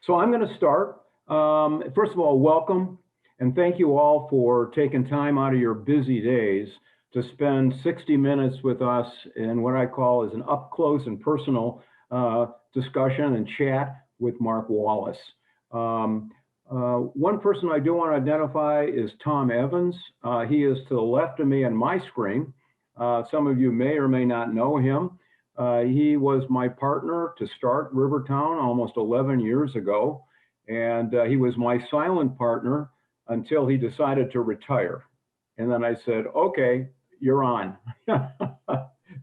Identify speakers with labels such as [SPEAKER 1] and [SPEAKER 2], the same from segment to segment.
[SPEAKER 1] So I'm going to start. First of all, welcome, and thank you all for taking time out of your busy days to spend 60 minutes with us in what I call is an up close and personal discussion and chat with Mark Wallace. One person I do want to identify is Tom Evans. He is to the left of me on my screen. Some of you may or may not know him. He was my partner to start Rivertown almost 11 years ago, and he was my silent partner until he decided to retire. And then I said, okay, you're on.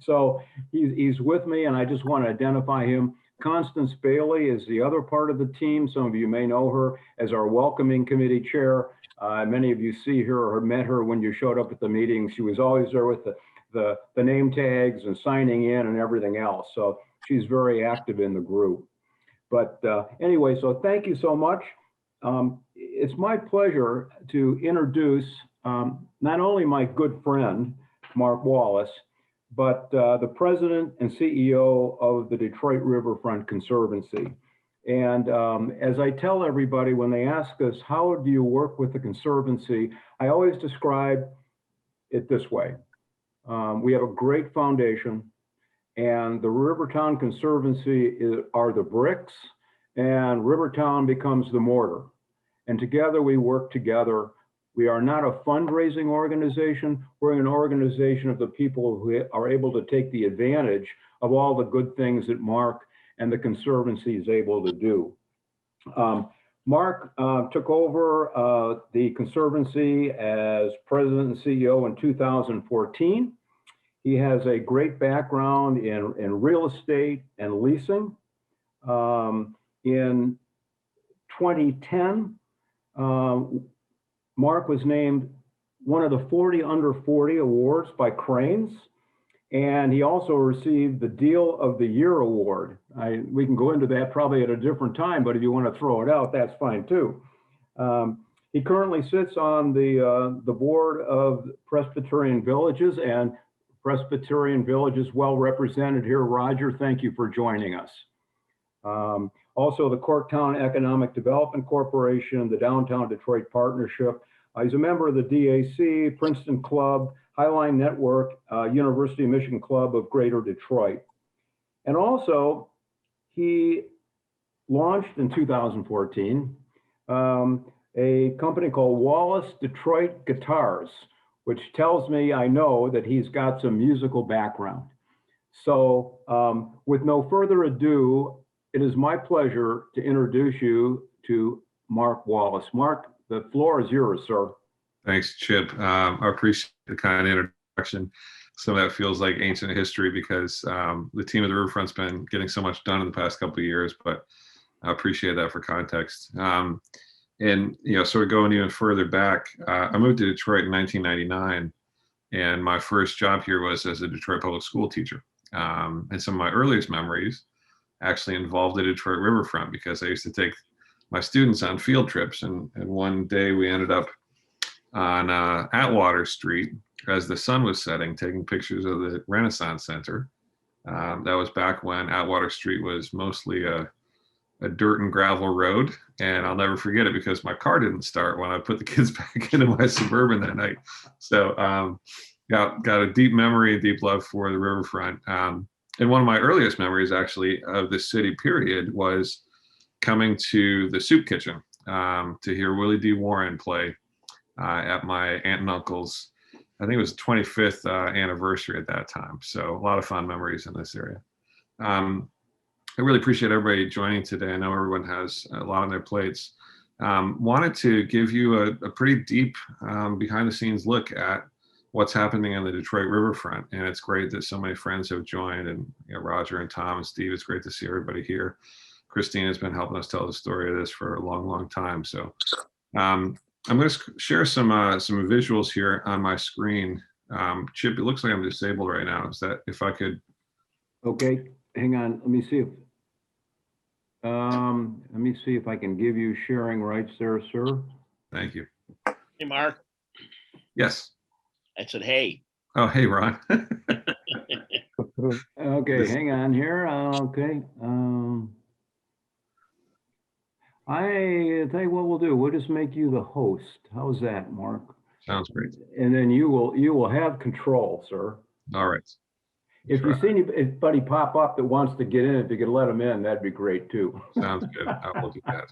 [SPEAKER 1] So he's with me, and I just want to identify him. Constance Bailey is the other part of the team. Some of you may know her as our welcoming committee chair. Many of you see her or met her when you showed up at the meeting. She was always there with the name tags and signing in and everything else. So she's very active in the group. But anyway, so thank you so much. It's my pleasure to introduce not only my good friend, Mark Wallace, but the president and CEO of the Detroit Riverfront Conservancy. And as I tell everybody when they ask us, how do you work with the Conservancy? I always describe it this way. We have a great foundation, and the Rivertown Conservancy are the bricks, and Rivertown becomes the mortar. And together we work together. We are not a fundraising organization. We're an organization of the people who are able to take the advantage of all the good things that Mark and the Conservancy is able to do. Mark took over the Conservancy as president and CEO in 2014. He has a great background in real estate and leasing. In 2010, Mark was named one of the 40 under 40 awards by Cranes. And he also received the Deal of the Year award. We can go into that probably at a different time, but if you want to throw it out, that's fine too. He currently sits on the board of Presbyterian Villages, and Presbyterian Villages well represented here. Roger, thank you for joining us. Also the Corktown Economic Development Corporation, the Downtown Detroit Partnership. He's a member of the DAC, Princeton Club, Highline Network, University of Michigan Club of Greater Detroit. And also, he launched in 2014 a company called Wallace Detroit Guitars, which tells me I know that he's got some musical background. So with no further ado, it is my pleasure to introduce you to Mark Wallace. Mark, the floor is yours, sir.
[SPEAKER 2] Thanks, Chip. I appreciate the kind introduction. Some of that feels like ancient history because the team at the Riverfront's been getting so much done in the past couple of years, but I appreciate that for context. And sort of going even further back, I moved to Detroit in 1999, and my first job here was as a Detroit public school teacher. And some of my earliest memories actually involved the Detroit Riverfront because I used to take my students on field trips, and one day we ended up on Atwater Street as the sun was setting, taking pictures of the Renaissance Center. That was back when Atwater Street was mostly a dirt and gravel road, and I'll never forget it because my car didn't start when I put the kids back into my Suburban that night. So got a deep memory, a deep love for the Riverfront. And one of my earliest memories actually of the city period was coming to the soup kitchen to hear Willie D. Warren play at my aunt and uncle's, I think it was 25th anniversary at that time. So a lot of fun memories in this area. I really appreciate everybody joining today. I know everyone has a lot on their plates. Wanted to give you a pretty deep behind the scenes look at what's happening on the Detroit Riverfront. And it's great that so many friends have joined, and Roger and Tom and Steve, it's great to see everybody here. Christine has been helping us tell the story of this for a long, long time. So I'm going to share some visuals here on my screen. Chip, it looks like I'm disabled right now. Is that, if I could?
[SPEAKER 1] Okay, hang on. Let me see if I can give you sharing rights there, sir.
[SPEAKER 2] Thank you.
[SPEAKER 3] Hey, Mark.
[SPEAKER 2] Yes.
[SPEAKER 3] I said, hey.
[SPEAKER 2] Oh, hey, Ron.
[SPEAKER 1] Okay, hang on here. Okay. I tell you what we'll do. We'll just make you the host. How's that, Mark?
[SPEAKER 2] Sounds great.
[SPEAKER 1] And then you will have control, sir.
[SPEAKER 2] All right.
[SPEAKER 1] If you
[SPEAKER 2] Try.
[SPEAKER 1] see anybody pop up that wants to get in, if you could let them in, that'd be great too.
[SPEAKER 2] Sounds good. I will do that.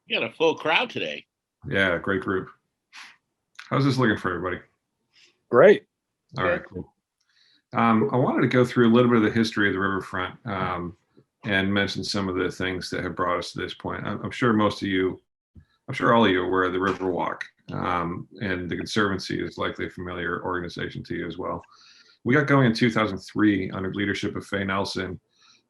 [SPEAKER 3] You got a full crowd today.
[SPEAKER 2] Yeah, great group. How's this looking for everybody?
[SPEAKER 4] Great.
[SPEAKER 2] All right, cool. I wanted to go through a little bit of the history of the riverfront and mention some of the things that have brought us to this point. I'm sure most of you, I'm sure all of you are aware of the Riverwalk, and the Conservancy is likely a familiar organization to you as well. We got going in 2003 under leadership of Faye Nelson,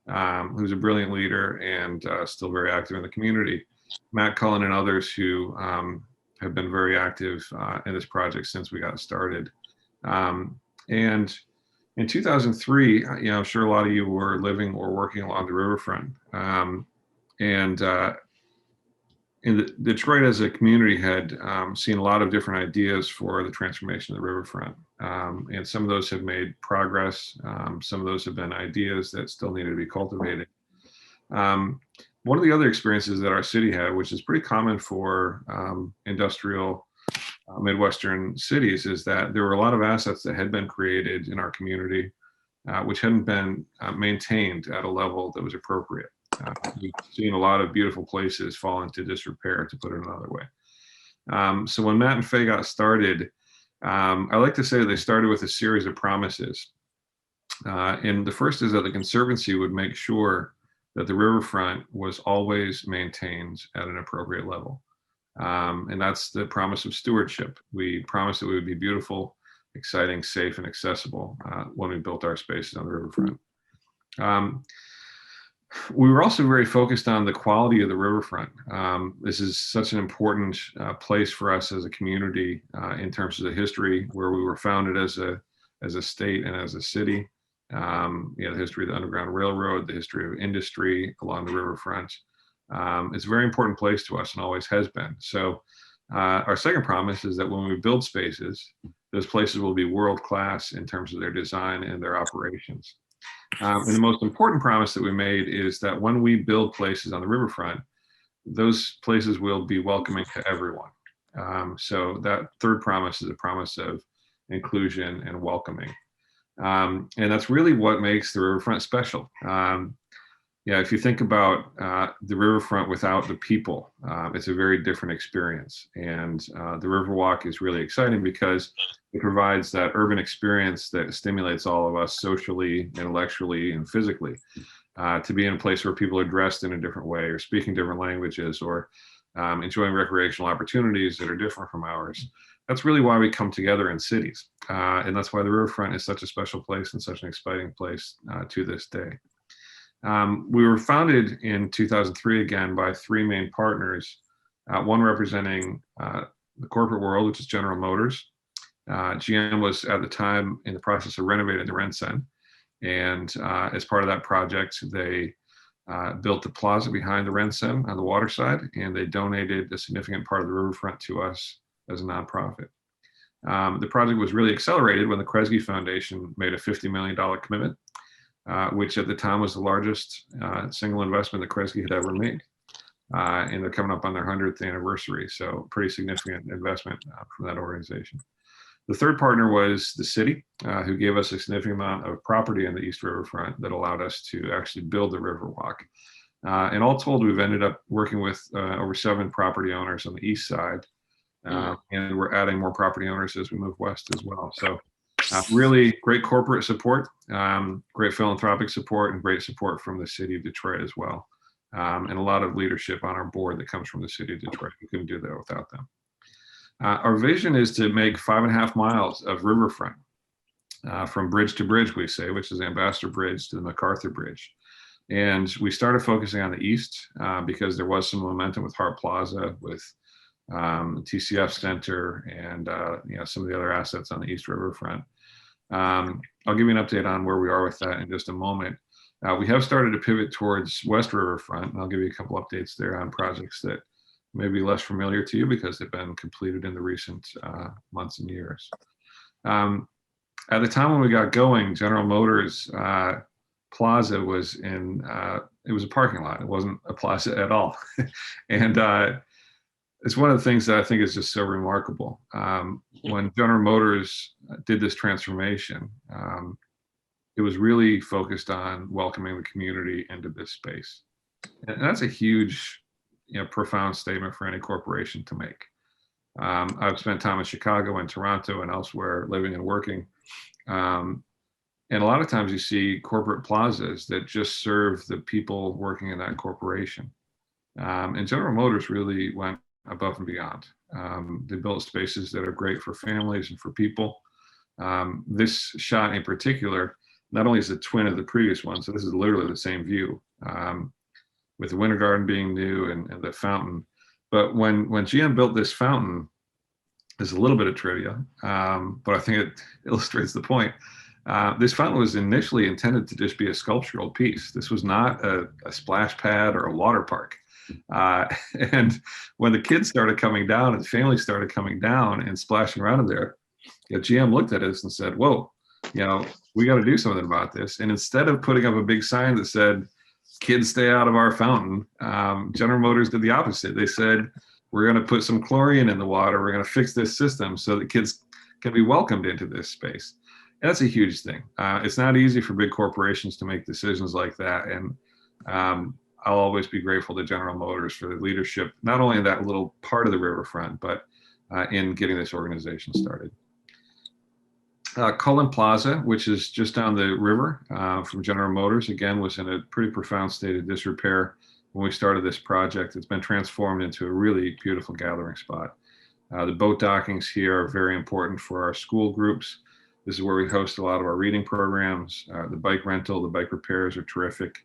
[SPEAKER 2] who's a brilliant leader and still very active in the community. Matt Cullen and others who have been very active in this project since we got started. And in 2003, I'm sure a lot of you were living or working along the riverfront. In Detroit as a community had seen a lot of different ideas for the transformation of the riverfront. And some of those have made progress. Some of those have been ideas that still needed to be cultivated. One of the other experiences that our city had, which is pretty common for industrial Midwestern cities, is that there were a lot of assets that had been created in our community, which hadn't been maintained at a level that was appropriate. We've seen a lot of beautiful places fall into disrepair, to put it another way. So when Matt and Faye got started, I like to say that they started with a series of promises. And the first is that the Conservancy would make sure that the riverfront was always maintained at an appropriate level. And that's the promise of stewardship. We promised that we would be beautiful, exciting, safe, and accessible when we built our spaces on the riverfront. We were also very focused on the quality of the riverfront. This is such an important place for us as a community in terms of the history, where we were founded as a state and as a city. The history of the Underground Railroad, the history of industry along the riverfront. It's a very important place to us and always has been. So our second promise is that when we build spaces, those places will be world-class in terms of their design and their operations. And the most important promise that we made is that when we build places on the riverfront, those places will be welcoming to everyone. So that third promise is a promise of inclusion and welcoming. And that's really what makes the riverfront special. If you think about the riverfront without the people, it's a very different experience. And the Riverwalk is really exciting because it provides that urban experience that stimulates all of us socially, intellectually, and physically to be in a place where people are dressed in a different way or speaking different languages or enjoying recreational opportunities that are different from ours. That's really why we come together in cities. And that's why the riverfront is such a special place and such an exciting place to this day. We were founded in 2003 again by three main partners, one representing the corporate world, which is General Motors. GM was at the time in the process of renovating the RenCen. And as part of that project, they built the plaza behind the RenCen on the water side, and they donated a significant part of the riverfront to us as a nonprofit. The project was really accelerated when the Kresge Foundation made a $50 million commitment, which at the time was the largest single investment that Kresge had ever made. And they're coming up on their 100th anniversary, so pretty significant investment from that organization. The third partner was the city, who gave us a significant amount of property on the East Riverfront that allowed us to actually build the Riverwalk. And all told, we've ended up working with over 7 property owners on the east side, and we're adding more property owners as we move west as well. So really great corporate support, great philanthropic support, and great support from the city of Detroit as well. And a lot of leadership on our board that comes from the city of Detroit. We couldn't do that without them. Our vision is to make 5.5 miles of riverfront from bridge to bridge, we say, which is Ambassador Bridge to the MacArthur Bridge. And we started focusing on the east because there was some momentum with Hart Plaza, with TCF Center, and some of the other assets on the East Riverfront. I'll give you an update on where we are with that in just a moment. We have started to pivot towards West Riverfront, and I'll give you a couple updates there on projects that may be less familiar to you because they've been completed in the recent months and years. At the time when we got going, General Motors plaza was in, it was a parking lot. It wasn't a plaza at all. And it's one of the things that I think is just so remarkable. When General Motors did this transformation, it was really focused on welcoming the community into this space. And that's a huge, profound statement for any corporation to make. I've spent time in Chicago and Toronto and elsewhere living and working. And a lot of times you see corporate plazas that just serve the people working in that corporation. And General Motors really went above and beyond. They built spaces that are great for families and for people. This shot in particular, not only is the twin of the previous one, so this is literally the same view, with the Winter Garden being new and the fountain. But when GM built this fountain, there's a little bit of trivia, but I think it illustrates the point. This fountain was initially intended to just be a sculptural piece. This was not a splash pad or a water park. And when the kids started coming down and the families started coming down and splashing around in there, GM looked at us and said, whoa, we got to do something about this. And instead of putting up a big sign that said, kids stay out of our fountain, General Motors did the opposite. They said, we're going to put some chlorine in the water. We're going to fix this system so that kids can be welcomed into this space. And that's a huge thing. It's not easy for big corporations to make decisions like that. And I'll always be grateful to General Motors for the leadership, not only in that little part of the riverfront, but in getting this organization started. Cullen Plaza, which is just down the river from General Motors, again, was in a pretty profound state of disrepair when we started this project. It's been transformed into a really beautiful gathering spot. The boat dockings here are very important for our school groups. This is where we host a lot of our reading programs. The bike rental, the bike repairs are terrific.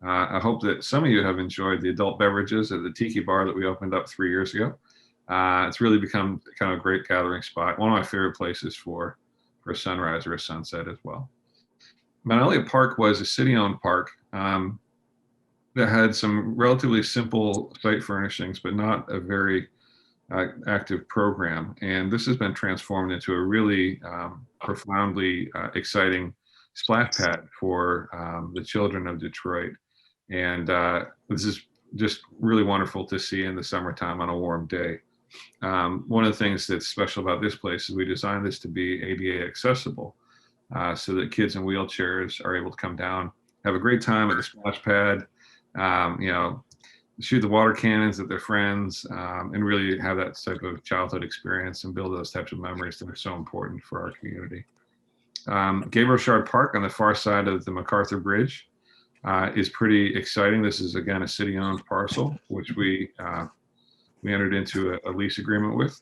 [SPEAKER 2] I hope that some of you have enjoyed the adult beverages at the Tiki Bar that we opened up 3 years ago. It's really become kind of a great gathering spot. One of my favorite places for a sunrise or a sunset as well. Mount Elliott Park was a city-owned park that had some relatively simple site furnishings, but not a very active program. And this has been transformed into a really profoundly exciting splash pad for the children of Detroit. And this is just really wonderful to see in the summertime on a warm day. One of the things that's special about this place is we designed this to be ADA accessible so that kids in wheelchairs are able to come down, have a great time at the splash pad, shoot the water cannons at their friends, and really have that type of childhood experience and build those types of memories that are so important for our community. Gay Rochard Park on the far side of the MacArthur Bridge is pretty exciting. This is, again, a city-owned parcel, which we entered into a lease agreement with.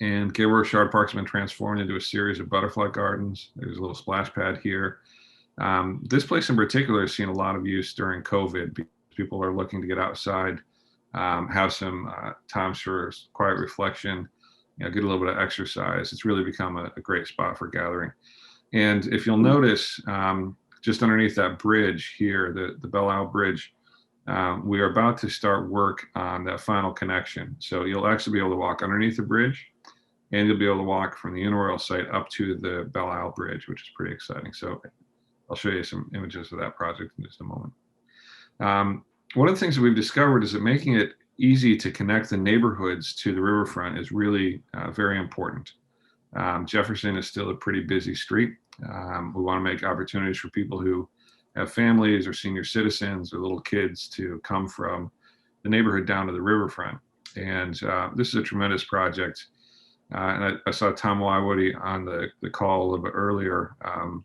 [SPEAKER 2] And Gay Rochard Park's been transformed into a series of butterfly gardens. There's a little splash pad here. This place in particular has seen a lot of use during COVID because people are looking to get outside, have some times for quiet reflection, get a little bit of exercise. It's really become a great spot for gathering. And if you'll notice, just underneath that bridge here, the Belle Isle Bridge, we are about to start work on that final connection. So you'll actually be able to walk underneath the bridge, and you'll be able to walk from the Uniroyal site up to the Belle Isle Bridge, which is pretty exciting. So I'll show you some images of that project in just a moment. One of the things that we've discovered is that making it easy to connect the neighborhoods to the riverfront is really very important. Jefferson is still a pretty busy street. We want to make opportunities for people who have families or senior citizens or little kids to come from the neighborhood down to the riverfront. And this is a tremendous project. And I saw Tom Wywoody on the call a little bit earlier.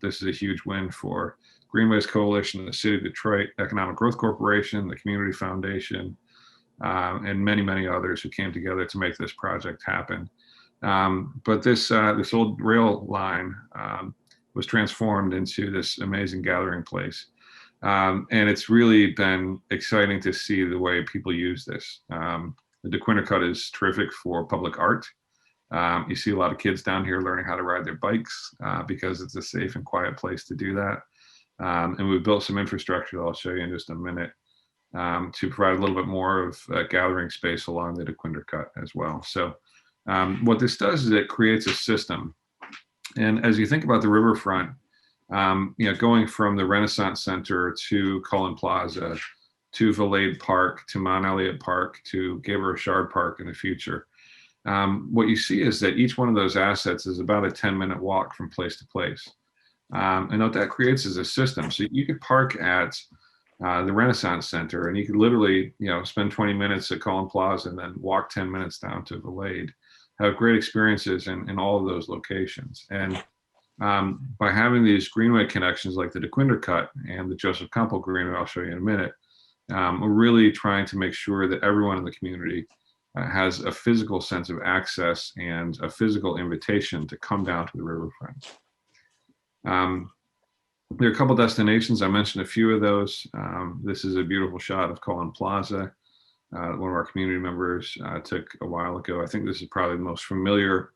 [SPEAKER 2] This is a huge win for Greenways Coalition, the City of Detroit Economic Growth Corporation, the Community Foundation, and many, many others who came together to make this project happen. But this old rail line was transformed into this amazing gathering place. And it's really been exciting to see the way people use this. The DeQuinter Cut is terrific for public art. You see a lot of kids down here learning how to ride their bikes because it's a safe and quiet place to do that. And we've built some infrastructure that I'll show you in just a minute to provide a little bit more of gathering space along the DeQuinter Cut as well. So what this does is it creates a system. And as you think about the riverfront, Going from the Renaissance Center to Cullen Plaza, to Valade Park, to Mount Elliott Park, to Gabriel Richard Park in the future. What you see is that each one of those assets is about a 10-minute walk from place to place. And what that creates is a system. So you could park at the Renaissance Center, and you could literally, spend 20 minutes at Cullen Plaza and then walk 10 minutes down to Valade. Have great experiences in all of those locations. And by having these greenway connections like the DeQuinder Cut and the Joseph Campbell Greenway, I'll show you in a minute, we're really trying to make sure that everyone in the community has a physical sense of access and a physical invitation to come down to the riverfront. There are a couple destinations. I mentioned a few of those. This is a beautiful shot of Cullen Plaza. One of our community members took a while ago. I think this is probably the most familiar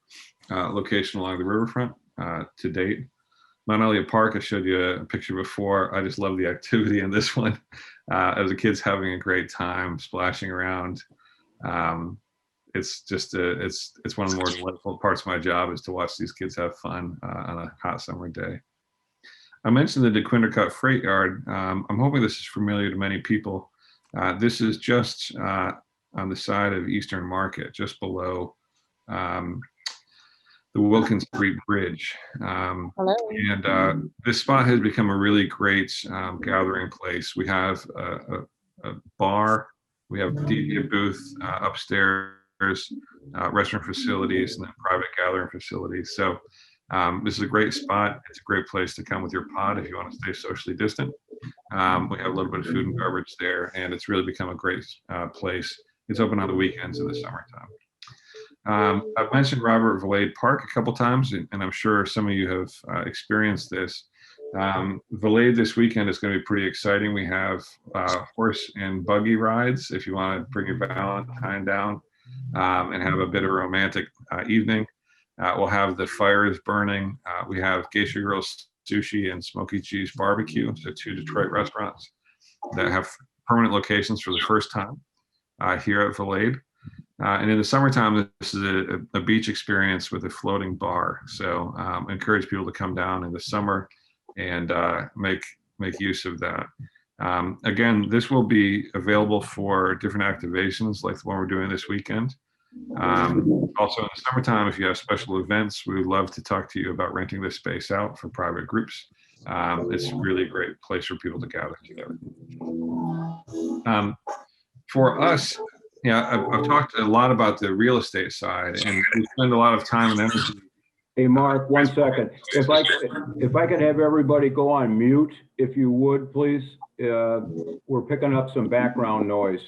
[SPEAKER 2] location along the riverfront to date. Mount Elliott Park, I showed you a picture before. I just love the activity in this one. As the kids having a great time splashing around. It's just it's one of the more delightful parts of my job is to watch these kids have fun on a hot summer day. I mentioned the DeQuinder Cut Freight Yard. I'm hoping this is familiar to many people. This is just on the side of Eastern Market, just below the Wilkins Street Bridge.
[SPEAKER 4] Hello.
[SPEAKER 2] And this spot has become a really great gathering place. We have a bar, we have a DJ booth upstairs, restaurant facilities, and then private gathering facilities. So this is a great spot. It's a great place to come with your pod if you want to stay socially distant. We have a little bit of food and beverage there, and it's really become a great place. It's open on the weekends in the summertime. I've mentioned Robert Valade Park a couple times, and I'm sure some of you have experienced this. Valade this weekend is going to be pretty exciting. We have horse and buggy rides if you want to bring your Valentine down and have a bit of a romantic evening. We'll have the fires burning. We have Geisha Girls Sushi and Smoky Cheese Barbecue, so 2 Detroit restaurants that have permanent locations for the first time here at Valade. And in the summertime, this is a beach experience with a floating bar. So encourage people to come down in the summer and make use of that. Again, this will be available for different activations like the one we're doing this weekend. Also in the summertime, if you have special events, we would love to talk to you about renting this space out for private groups. It's really a great place for people to gather together. For us, I've talked a lot about the real estate side, and we spend a lot of time and energy.
[SPEAKER 1] Hey, Mark, 1 second. If I could have everybody go on mute, if you would, please. We're picking up some background noise.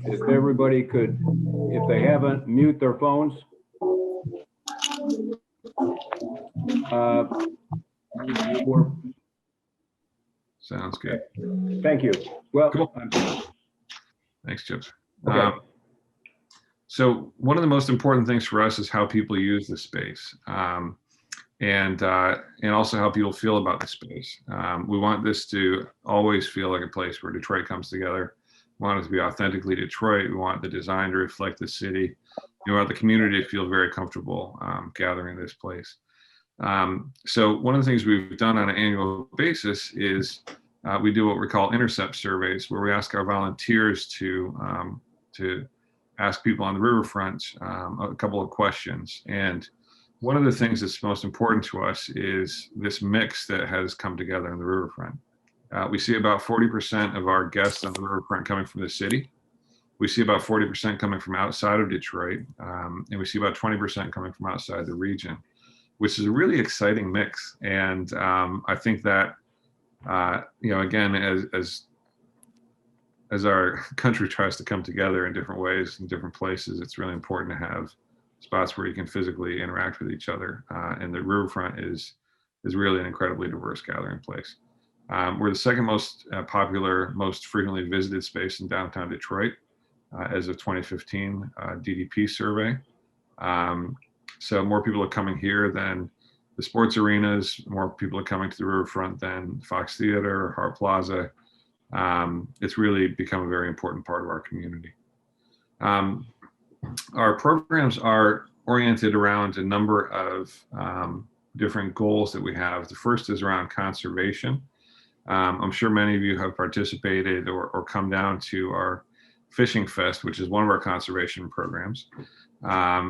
[SPEAKER 1] If everybody could, if they haven't, mute their phones.
[SPEAKER 2] Sounds good.
[SPEAKER 1] Thank you. Well,
[SPEAKER 2] cool. Thanks, Chips.
[SPEAKER 1] Okay.
[SPEAKER 2] So one of the most important things for us is how people use the space, and also how people feel about the space. We want this to always feel like a place where Detroit comes together. We want it to be authentically Detroit. We want the design to reflect the city. We want the community to feel very comfortable gathering in this place. So one of the things we've done on an annual basis is we do what we call intercept surveys, where we ask our volunteers to ask people on the riverfront a couple of questions. And one of the things that's most important to us is this mix that has come together in the riverfront. We see about 40% of our guests on the riverfront coming from the city. We see about 40% coming from outside of Detroit, and we see about 20% coming from outside the region, which is a really exciting mix. And I think that, again, as our country tries to come together in different ways in different places, it's really important to have spots where you can physically interact with each other. And the riverfront is really an incredibly diverse gathering place. We're the second most popular, most frequently visited space in downtown Detroit as of 2015 DDP survey. So more people are coming here than the sports arenas, more people are coming to the riverfront than Fox Theater, Hart Plaza. It's really become a very important part of our community. Our programs are oriented around a number of different goals that we have. The first is around conservation. I'm sure many of you have participated or come down to our Fishing Fest, which is one of our conservation programs.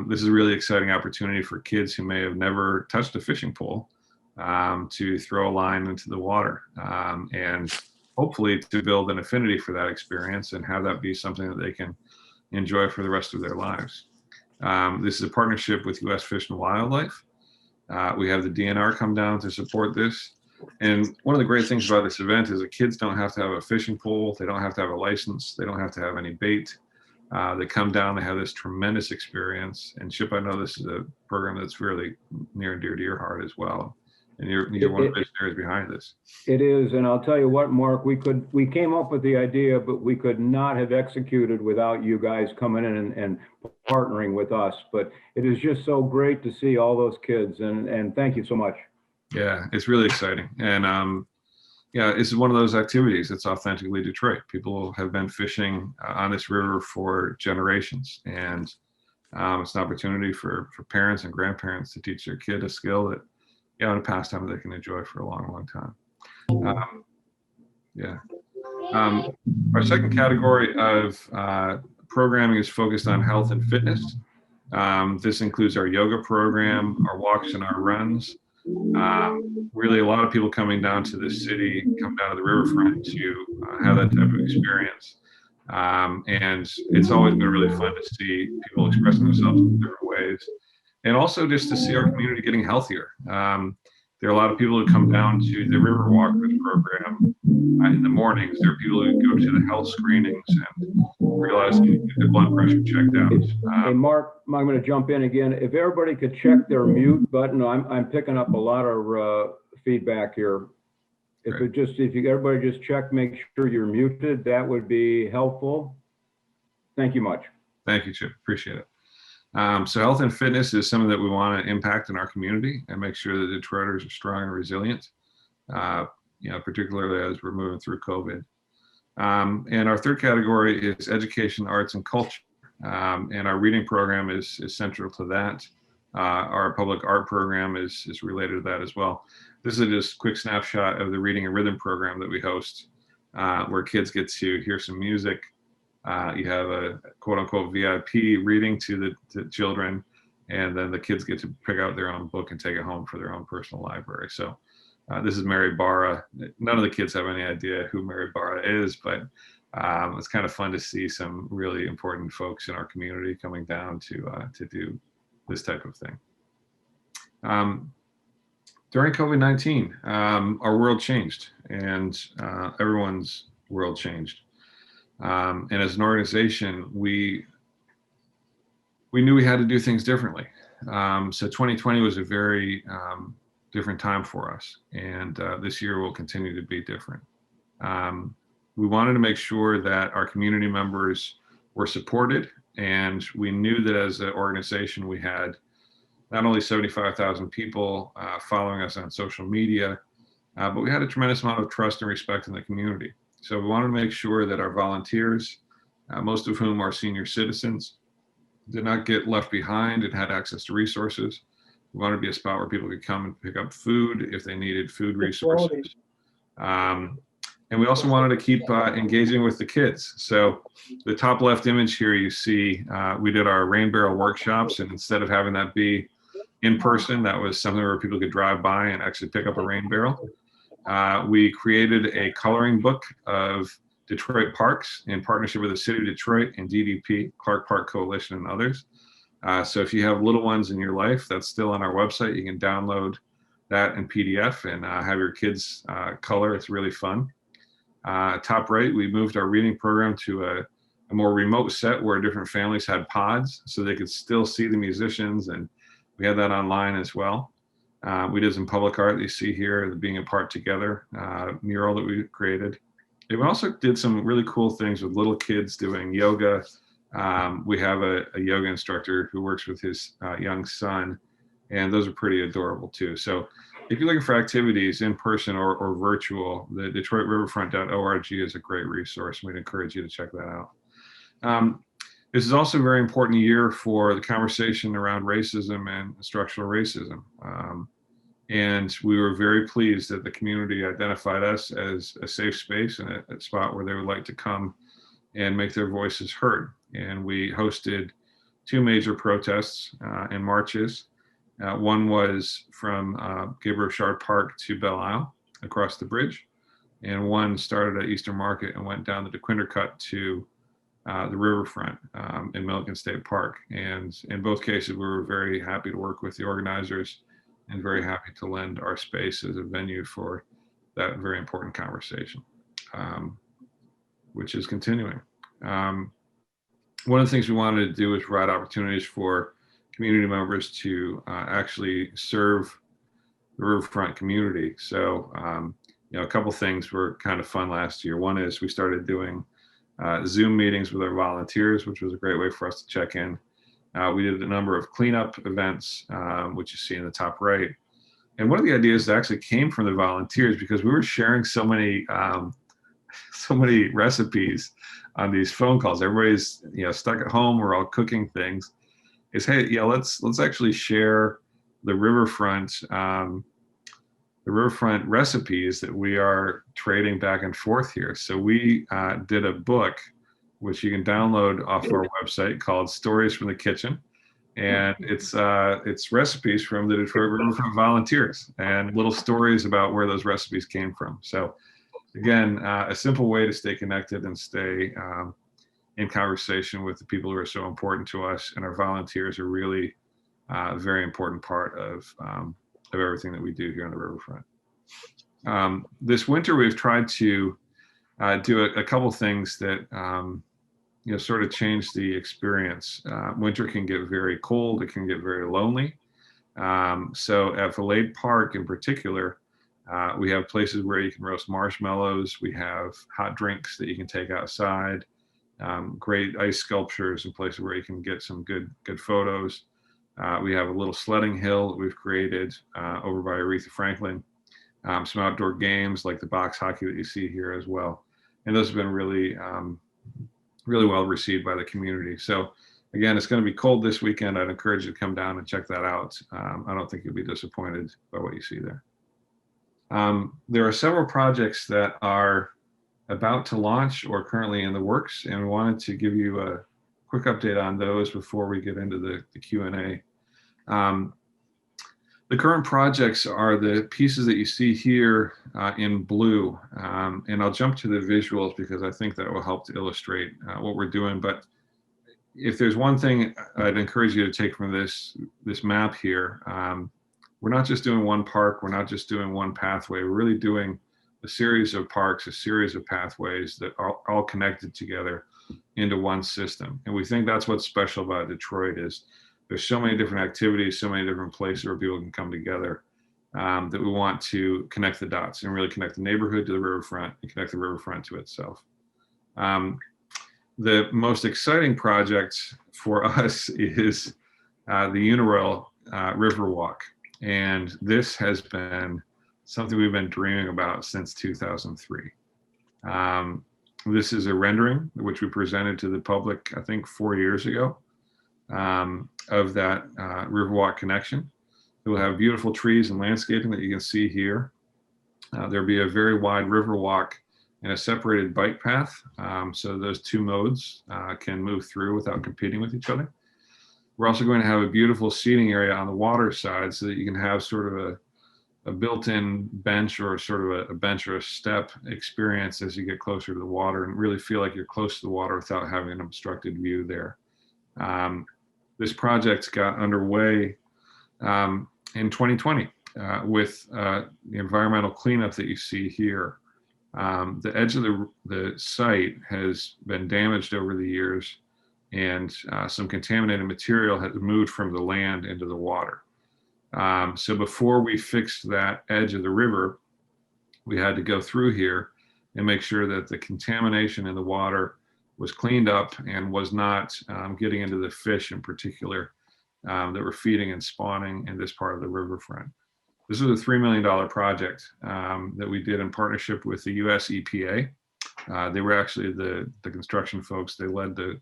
[SPEAKER 2] This is a really exciting opportunity for kids who may have never touched a fishing pole to throw a line into the water and hopefully to build an affinity for that experience and have that be something that they can enjoy for the rest of their lives. This is a partnership with U.S. Fish and Wildlife. We have the DNR come down to support this. And one of the great things about this event is that kids don't have to have a fishing pole. They don't have to have a license. They don't have to have any bait. They come down, they have this tremendous experience. And Chip, I know this is a program that's really near and dear to your heart as well. And you're one of the visionaries behind this.
[SPEAKER 1] It is, and I'll tell you what, Mark, we came up with the idea, but we could not have executed without you guys coming in and partnering with us. But it is just so great to see all those kids, and thank you so much.
[SPEAKER 2] Yeah, it's really exciting. And yeah, it's one of those activities that's authentically Detroit. People have been fishing on this river for generations, and it's an opportunity for parents and grandparents to teach their kid a skill that, in a pastime that they can enjoy for a long, long time. Yeah. Our second category of programming is focused on health and fitness. This includes our yoga program, our walks and our runs. Really, a lot of people coming down to the city, come down to the riverfront to have that type of experience. And it's always been really fun to see people expressing themselves in different ways. And also just to see our community getting healthier. There are a lot of people who come down to the River Walkers program in the mornings. There are people who go to the health screenings and realize they get their blood pressure checked out.
[SPEAKER 1] Hey, Mark, I'm going to jump in again. If everybody could check their mute button, I'm picking up a lot of feedback here. If everybody just check, make sure you're muted, that would be helpful. Thank you much.
[SPEAKER 2] Thank you, Chip. Appreciate it. So health and fitness is something that we want to impact in our community and make sure that Detroiters are strong and resilient, particularly as we're moving through COVID. And our third category is education, arts, and culture. And our reading program is central to that. Our public art program is related to that as well. This is just a quick snapshot of the reading and rhythm program that we host, where kids get to hear some music. You have a quote unquote VIP reading to the children, and then the kids get to pick out their own book and take it home for their own personal library. So this is Mary Barra. None of the kids have any idea who Mary Barra is, but it's kind of fun to see some really important folks in our community coming down to do this type of thing. During COVID-19, our world changed, and everyone's world changed. And as an organization, we knew we had to do things differently. So 2020 was a very different time for us, and this year will continue to be different. We wanted to make sure that our community members were supported, and we knew that as an organization we had not only 75,000 people following us on social media, but we had a tremendous amount of trust and respect in the community. So we wanted to make sure that our volunteers, most of whom are senior citizens, did not get left behind and had access to resources. We wanted to be a spot where people could come and pick up food if they needed food resources. And we also wanted to keep engaging with the kids. So the top left image here, you see we did our rain barrel workshops, and instead of having that be in person, that was something where people could drive by and actually pick up a rain barrel. We created a coloring book of Detroit parks in partnership with the City of Detroit and DDP, Clark Park Coalition, and others. So if you have little ones in your life, that's still on our website. You can download that in PDF and have your kids color. It's really fun. Top right, we moved our reading program to a more remote set where different families had pods so they could still see the musicians, and we had that online as well. We did some public art that you see here, the Being Apart Together mural that we created. And we also did some really cool things with little kids doing yoga. We have a yoga instructor who works with his young son, and those are pretty adorable too. So if you're looking for activities in person or virtual, the DetroitRiverfront.org is a great resource. We'd encourage you to check that out. This is also a very important year for the conversation around racism and structural racism. And we were very pleased that the community identified us as a safe space and a spot where they would like to come and make their voices heard. And we hosted two major protests and marches. One was from Gabriel Shard Park to Belle Isle across the bridge, and one started at Eastern Market and went down the DeQuinder Cut to the riverfront in Milliken State Park. And in both cases, we were very happy to work with the organizers and very happy to lend our space as a venue for that very important conversation, which is continuing. One of the things we wanted to do is provide opportunities for community members to actually serve the riverfront community. So, a couple things were kind of fun last year. One is we started doing Zoom meetings with our volunteers, which was a great way for us to check in. We did a number of cleanup events, which you see in the top right. And one of the ideas that actually came from the volunteers, because we were sharing so many recipes on these phone calls. Everybody's stuck at home. We're all cooking things. Is, hey, let's actually share the riverfront recipes that we are trading back and forth here. So we did a book, which you can download off our website, called Stories from the Kitchen. And it's recipes from the Detroit Riverfront volunteers and little stories about where those recipes came from. So again, a simple way to stay connected and stay in conversation with the people who are so important to us. And our volunteers are really a very important part of everything that we do here on the riverfront. This winter, we've tried to do a couple things that sort of change the experience. Winter can get very cold. It can get very lonely. So at Valade Park in particular, we have places where you can roast marshmallows. We have hot drinks that you can take outside. Great ice sculptures and places where you can get some good photos. We have a little sledding hill that we've created over by Aretha Franklin. Some outdoor games like the box hockey that you see here as well. And those have been really well received by the community. So again, it's going to be cold this weekend. I'd encourage you to come down and check that out. I don't think you'll be disappointed by what you see there. There are several projects that are about to launch or currently in the works, and we wanted to give you a quick update on those before we get into the Q&A. The current projects are the pieces that you see here in blue, and I'll jump to the visuals because I think that will help to illustrate what we're doing. But if there's one thing I'd encourage you to take from this map here, we're not just doing one park, we're not just doing one pathway, we're really doing a series of parks, a series of pathways that are all connected together into one system. And we think that's what's special about Detroit is there's so many different activities, so many different places where people can come together that we want to connect the dots and really connect the neighborhood to the riverfront and connect the riverfront to itself. The most exciting project for us is the Uniroyal Riverwalk. And this has been something we've been dreaming about since 2003. This is a rendering which we presented to the public, I think 4 years ago, of that Riverwalk connection. It will have beautiful trees and landscaping that you can see here. There'll be a very wide Riverwalk and a separated bike path, so those two modes can move through without competing with each other. We're also going to have a beautiful seating area on the water side so that you can have sort of a built-in bench or sort of a bench or a step experience as you get closer to the water and really feel like you're close to the water without having an obstructed view there. This project got underway in 2020 with the environmental cleanup that you see here. The edge of the site has been damaged over the years, and some contaminated material has moved from the land into the water. So before we fixed that edge of the river, we had to go through here and make sure that the contamination in the water was cleaned up and was not getting into the fish in particular that were feeding and spawning in this part of the riverfront. This was a $3 million project that we did in partnership with the US EPA. They were actually the construction folks. They led the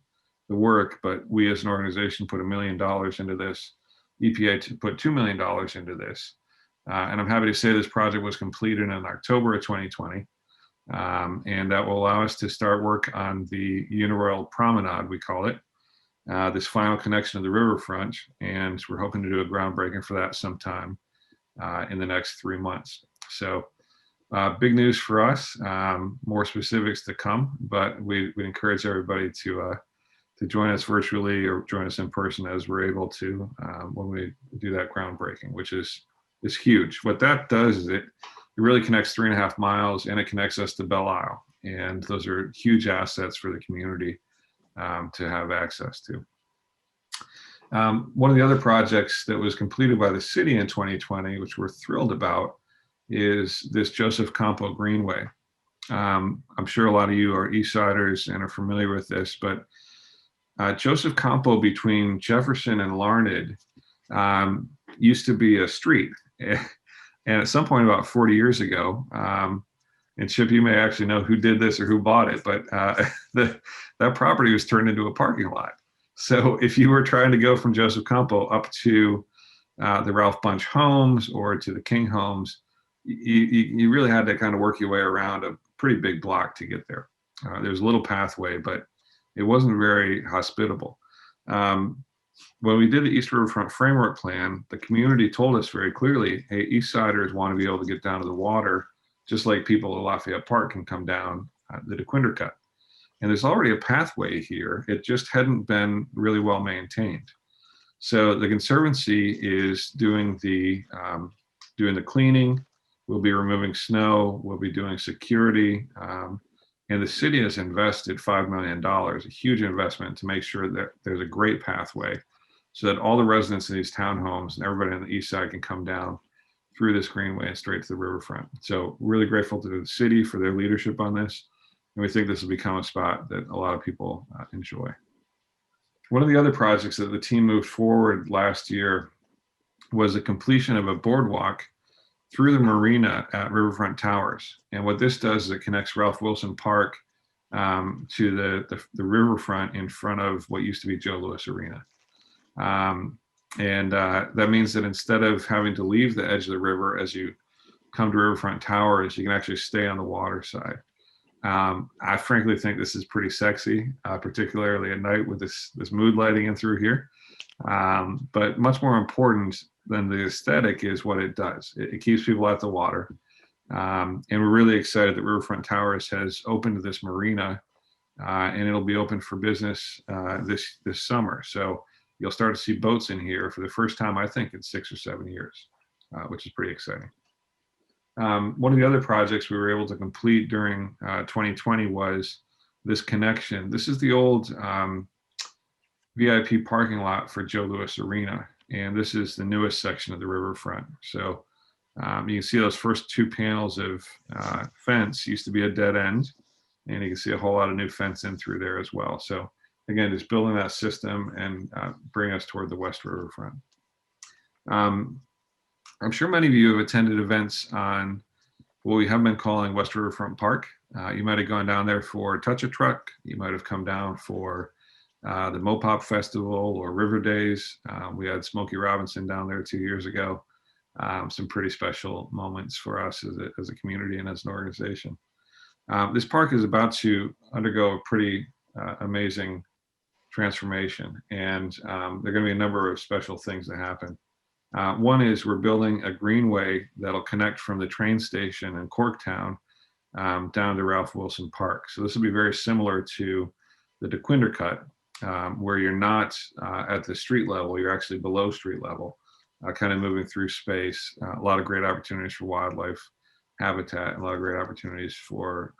[SPEAKER 2] work, but we as an organization put $1 million into this. EPA put $2 million into this. And I'm happy to say this project was completed in October of 2020. And that will allow us to start work on the Uniroyal Promenade, we call it, this final connection of the riverfront. And we're hoping to do a groundbreaking for that sometime in the next 3 months. So big news for us, more specifics to come, but we encourage everybody to join us virtually or join us in person as we're able to when we do that groundbreaking, which is huge. What that does is it really connects 3.5 miles, and it connects us to Belle Isle. And those are huge assets for the community to have access to. One of the other projects that was completed by the city in 2020, which we're thrilled about, is this Joseph Campo Greenway. I'm sure a lot of you are East Siders and are familiar with this, but Joseph Campo between Jefferson and Larned used to be a street. And at some point about 40 years ago, and Chip, you may actually know who did this or who bought it, but that property was turned into a parking lot. So if you were trying to go from Joseph Campo up to the Ralph Bunch homes or to the King homes, you really had to kind of work your way around a pretty big block to get there. There's a little pathway, but it wasn't very hospitable. When we did the East Riverfront Framework Plan, the community told us very clearly, hey, East Siders want to be able to get down to the water, just like people at Lafayette Park can come down the DeQuinder Cut. And there's already a pathway here. It just hadn't been really well maintained. So the Conservancy is doing the cleaning. We'll be removing snow. We'll be doing security. And the city has invested $5 million, a huge investment to make sure that there's a great pathway so that all the residents in these townhomes and everybody on the east side can come down through this greenway and straight to the riverfront. So really grateful to the city for their leadership on this. And we think this will become a spot that a lot of people enjoy. One of the other projects that the team moved forward last year was the completion of a boardwalk through the marina at Riverfront Towers. And what this does is it connects Ralph Wilson Park to the riverfront in front of what used to be Joe Louis Arena. That means that instead of having to leave the edge of the river as you come to Riverfront Towers, you can actually stay on the water side. I frankly think this is pretty sexy, particularly at night with this mood lighting in through here. But much more important than the aesthetic is what it does. It keeps people at the water. And we're really excited that Riverfront Towers has opened this marina, and it'll be open for business this summer. So you'll start to see boats in here for the first time, I think, in 6 or 7 years, which is pretty exciting. One of the other projects we were able to complete during 2020 was this connection. This is the old VIP parking lot for Joe Louis Arena, and this is the newest section of the riverfront. So you can see those first 2 panels of fence used to be a dead end, and you can see a whole lot of new fence in through there as well. So again, just building that system and bring us toward the West Riverfront. I'm sure many of you have attended events on what we have been calling West Riverfront Park. You might have gone down there for Touch a Truck. You might have come down for the Mopop Festival or River Days. We had Smokey Robinson down there 2 years ago. Some pretty special moments for us as a community and as an organization. This park is about to undergo a pretty amazing transformation, and there are going to be a number of special things that happen. One is we're building a greenway that'll connect from the train station in Corktown down to Ralph Wilson Park. So this will be very similar to the DeQuinder Cut, where you're not at the street level, you're actually below street level, kind of moving through space. A lot of great opportunities for wildlife habitat, and a lot of great opportunities for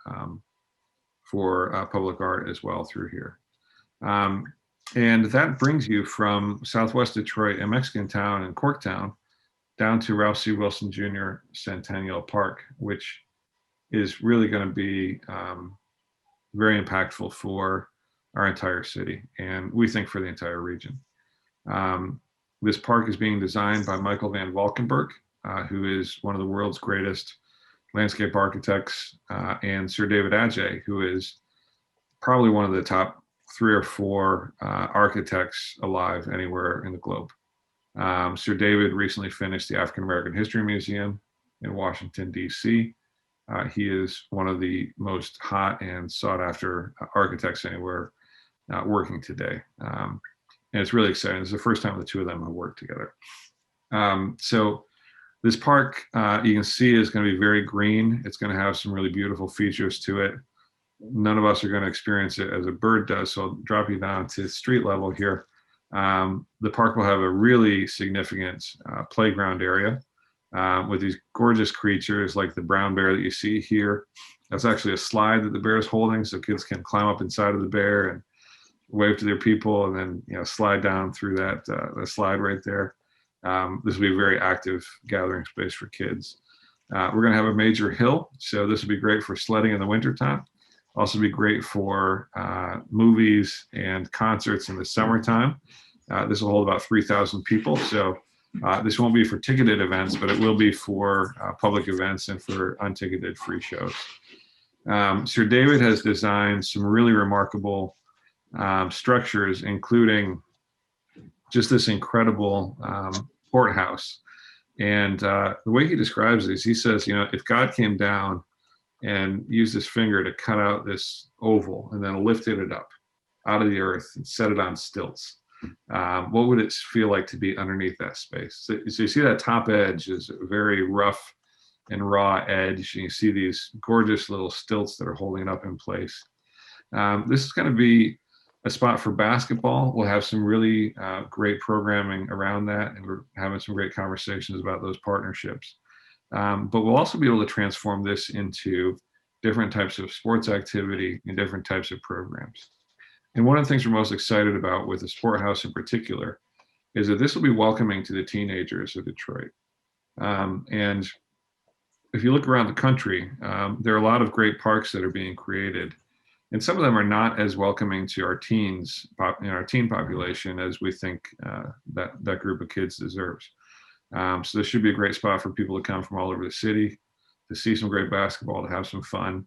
[SPEAKER 2] public art as well through here. And that brings you from Southwest Detroit and Mexican Town and Corktown down to Ralph C. Wilson Jr. Centennial Park, which is really going to be very impactful for our entire city, and we think for the entire region. This park is being designed by Michael Van Valkenburg, who is one of the world's greatest landscape architects, and Sir David Adjaye, who is probably one of the top 3 or 4 architects alive anywhere in the globe. Sir David recently finished the African American History Museum in Washington, D.C. He is one of the most hot and sought after architects anywhere working today. And it's really exciting. It's the first time the two of them have worked together. So this park, you can see, is going to be very green. It's going to have some really beautiful features to it. None of us are going to experience it as a bird does, so I'll drop you down to street level here. The park will have a really significant playground area with these gorgeous creatures like the brown bear that you see here. That's actually a slide that the bear is holding, so kids can climb up inside of the bear and wave to their people, and then slide down through that slide right there. This will be a very active gathering space for kids. We're going to have a major hill, so this will be great for sledding in the wintertime. Also be great for movies and concerts in the summertime. This will hold about 3,000 people, so this won't be for ticketed events, but it will be for public events and for unticketed free shows. Sir David has designed some really remarkable structures, including just this incredible courthouse. And the way he describes this, he says, if God came down and used his finger to cut out this oval and then lifted it up out of the earth and set it on stilts, what would it feel like to be underneath that space? So you see that top edge is a very rough and raw edge, and you see these gorgeous little stilts that are holding it up in place. This is going to be a spot for basketball. We'll have some really great programming around that, and we're having some great conversations about those partnerships. But we'll also be able to transform this into different types of sports activity and different types of programs. And one of the things we're most excited about with the Sport House in particular is that this will be welcoming to the teenagers of Detroit. And if you look around the country, there are a lot of great parks that are being created. And some of them are not as welcoming to our teens, our teen population, as we think that group of kids deserves. So this should be a great spot for people to come from all over the city, to see some great basketball, to have some fun,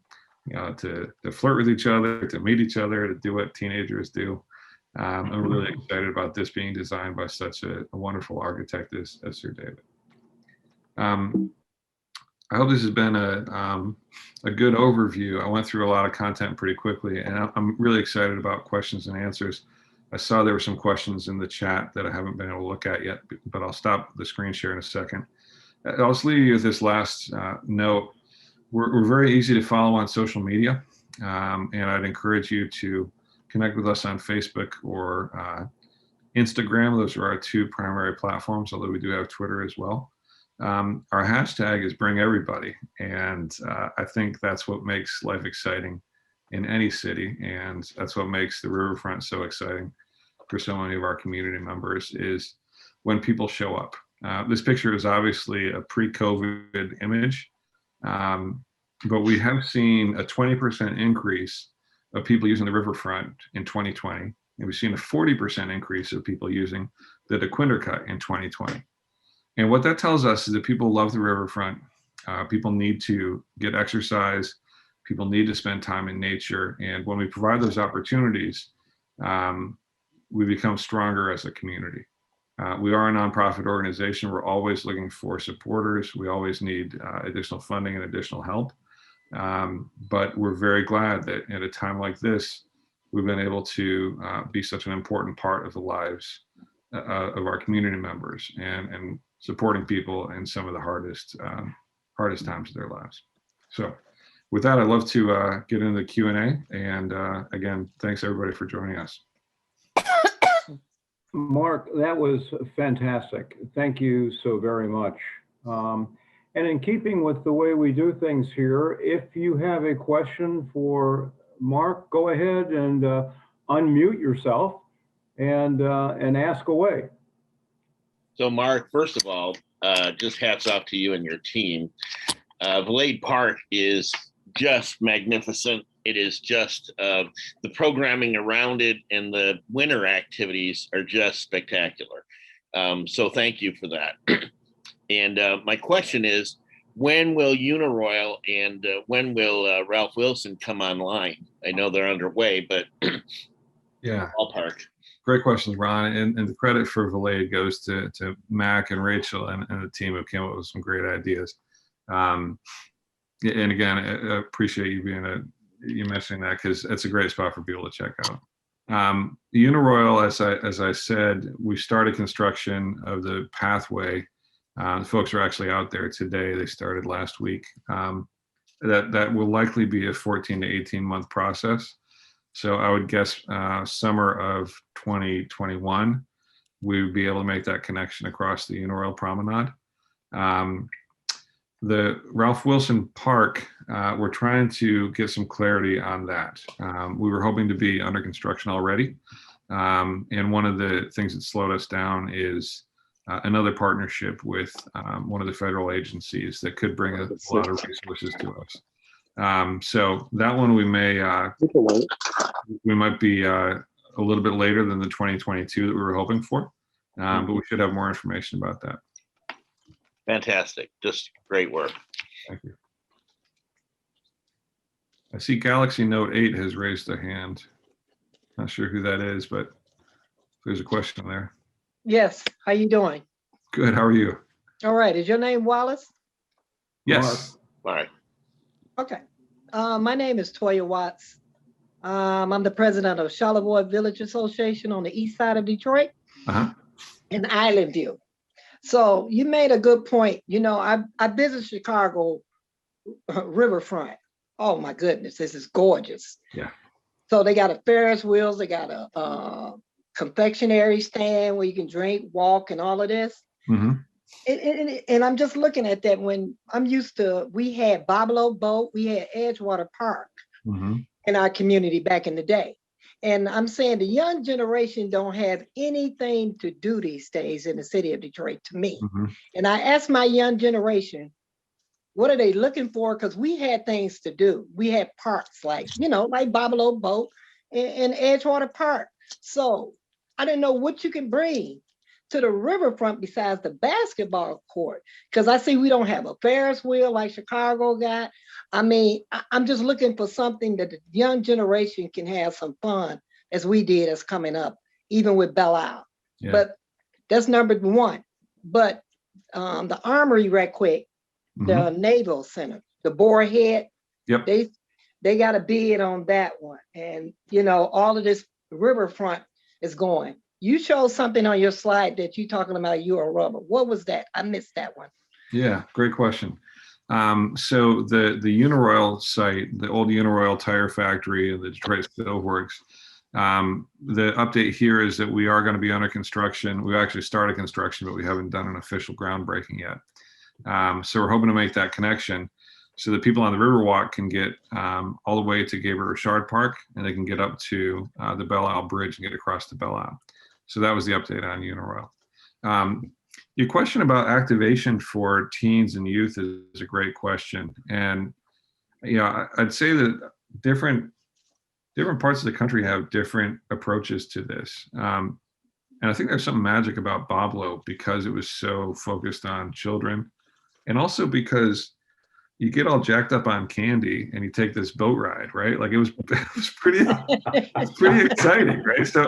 [SPEAKER 2] to flirt with each other, to meet each other, to do what teenagers do. I'm really excited about this being designed by such a wonderful architect as Sir David. I hope this has been a good overview. I went through a lot of content pretty quickly, and I'm really excited about questions and answers. I saw there were some questions in the chat that I haven't been able to look at yet, but I'll stop the screen share in a second. I'll just leave you with this last note. We're very easy to follow on social media, and I'd encourage you to connect with us on Facebook or Instagram. Those are our two primary platforms, although we do have Twitter as well. Our hashtag is Bring Everybody, and I think that's what makes life exciting in any city, and that's what makes the Riverfront so exciting for so many of our community members, is when people show up. This picture is obviously a pre-COVID image, but we have seen a 20% increase of people using the Riverfront in 2020, and we've seen a 40% increase of people using the DeQuinder Cut in 2020. And what that tells us is that people love the Riverfront. People need to get exercise. People need to spend time in nature. And when we provide those opportunities, we become stronger as a community. We are a nonprofit organization. We're always looking for supporters. We always need additional funding and additional help. But we're very glad that at a time like this, we've been able to be such an important part of the lives of our community members and supporting people in some of the hardest times of their lives. So with that, I'd love to get into the Q&A. And again, thanks everybody for joining us.
[SPEAKER 1] Mark, that was fantastic. Thank you so very much. And in keeping with the way we do things here, if you have a question for Mark, go ahead and unmute yourself and ask away.
[SPEAKER 3] So Mark, first of all, just hats off to you and your team. Valade Park is just magnificent. It is just the programming around it and the winter activities are just spectacular. So thank you for that. And my question is, when will Uniroyal and when will Ralph Wilson come online? I know they're underway, but
[SPEAKER 2] yeah,
[SPEAKER 3] ballpark.
[SPEAKER 2] Great questions, Ron. And the credit for Valade goes to Mac and Rachel and the team who came up with some great ideas. And again, I appreciate you mentioning that, because it's a great spot for people to check out. The Uniroyal, as I said, we started construction of the pathway. The folks are actually out there today. They started last week. That will likely be a 14 to 18 month process. So I would guess summer of 2021, we would be able to make that connection across the Uniroyal Promenade. The Ralph Wilson Park, we're trying to get some clarity on that. We were hoping to be under construction already. And one of the things that slowed us down is another partnership with one of the federal agencies that could bring a lot of resources to us. So that one we might be a little bit later than the 2022 that we were hoping for, but we should have more information about that.
[SPEAKER 3] Fantastic. Just great work.
[SPEAKER 2] Thank you. I see Galaxy Note 8 has raised their hand. Not sure who that is, but there's a question there.
[SPEAKER 4] Yes. How you doing?
[SPEAKER 2] Good. How are you?
[SPEAKER 4] All right. Is your name Wallace?
[SPEAKER 2] Yes.
[SPEAKER 3] All right.
[SPEAKER 4] Okay. My name is Toya Watts. I'm the president of Charlevoix Village Association on the east side of Detroit in Island View. So you made a good point. You know, I visit Chicago Riverfront. Oh my goodness, this is gorgeous.
[SPEAKER 2] Yeah.
[SPEAKER 4] So they got a Ferris wheels, they got a confectionery stand where you can drink, walk, and all of this. And I'm just looking at that when I'm used to, we had Boblo Boat, we had Edgewater Park in our community back in the day. And I'm saying the young generation don't have anything to do these days in the city of Detroit, to me. And I asked my young generation, what are they looking for? Because we had things to do. We had parks like, you know, like Boblo Boat and Edgewater Park. So I didn't know what you can bring to the riverfront besides the basketball court. Because I see we don't have a Ferris wheel like Chicago got. I mean, I'm just looking for something that the young generation can have some fun as we did as coming up, even with Belle Isle.
[SPEAKER 2] Yeah.
[SPEAKER 4] But that's number one. But the Armory right quick, the Naval Center, the Boarhead,
[SPEAKER 2] Yep.
[SPEAKER 4] they got a bid on that one. And, you know, all of this riverfront is going. You showed something on your slide that you talking about Euro Rubber. What was that? I missed that one.
[SPEAKER 2] Yeah, great question. So the Uniroyal site, the old Uniroyal tire factory and the Detroit Steel Works, the update here is that we are going to be under construction. We've actually started construction, but we haven't done an official groundbreaking yet. So we're hoping to make that connection so that people on the Riverwalk can get all the way to Gabriel Richard Park, and they can get up to the Belle Isle Bridge and get across to Belle Isle. So that was the update on Uniroyal. Your question about activation for teens and youth is a great question. And yeah, I'd say that different parts of the country have different approaches to this. And I think there's something magic about Boblo because it was so focused on children. And also because you get all jacked up on candy and you take this boat ride, right? Like it was pretty exciting, right? So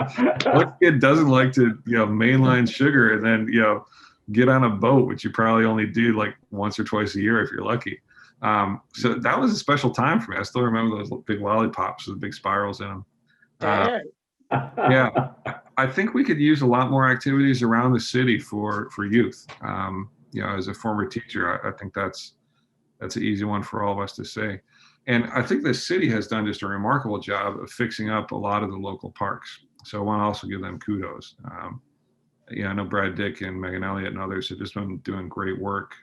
[SPEAKER 2] what kid doesn't like to, mainline sugar and then, get on a boat, which you probably only do like once or twice a year if you're lucky. So that was a special time for me. I still remember those big lollipops with big spirals in them. Yeah, I think we could use a lot more activities around the city for youth. As a former teacher, I think that's an easy one for all of us to say. And I think the city has done just a remarkable job of fixing up a lot of the local parks. So I want to also give them kudos. I know Brad Dick and Megan Elliott and others have just been doing great work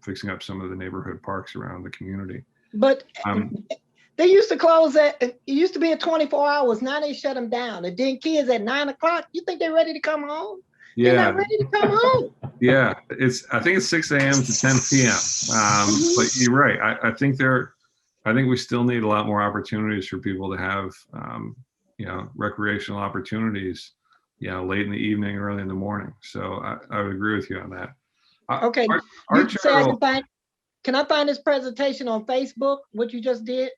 [SPEAKER 2] fixing up some of the neighborhood parks around the community.
[SPEAKER 4] But they used to close it used to be at 24 hours. Now they shut them down. And then kids at 9 o'clock, you think they're ready to come home?
[SPEAKER 2] Yeah.
[SPEAKER 4] They're not ready to come home.
[SPEAKER 2] Yeah, I think it's 6 a.m. to 10 p.m. But you're right. I think we still need a lot more opportunities for people to have, recreational opportunities, late in the evening, early in the morning. So I would agree with you on that.
[SPEAKER 4] Okay. Can I find this presentation on Facebook, what you just did?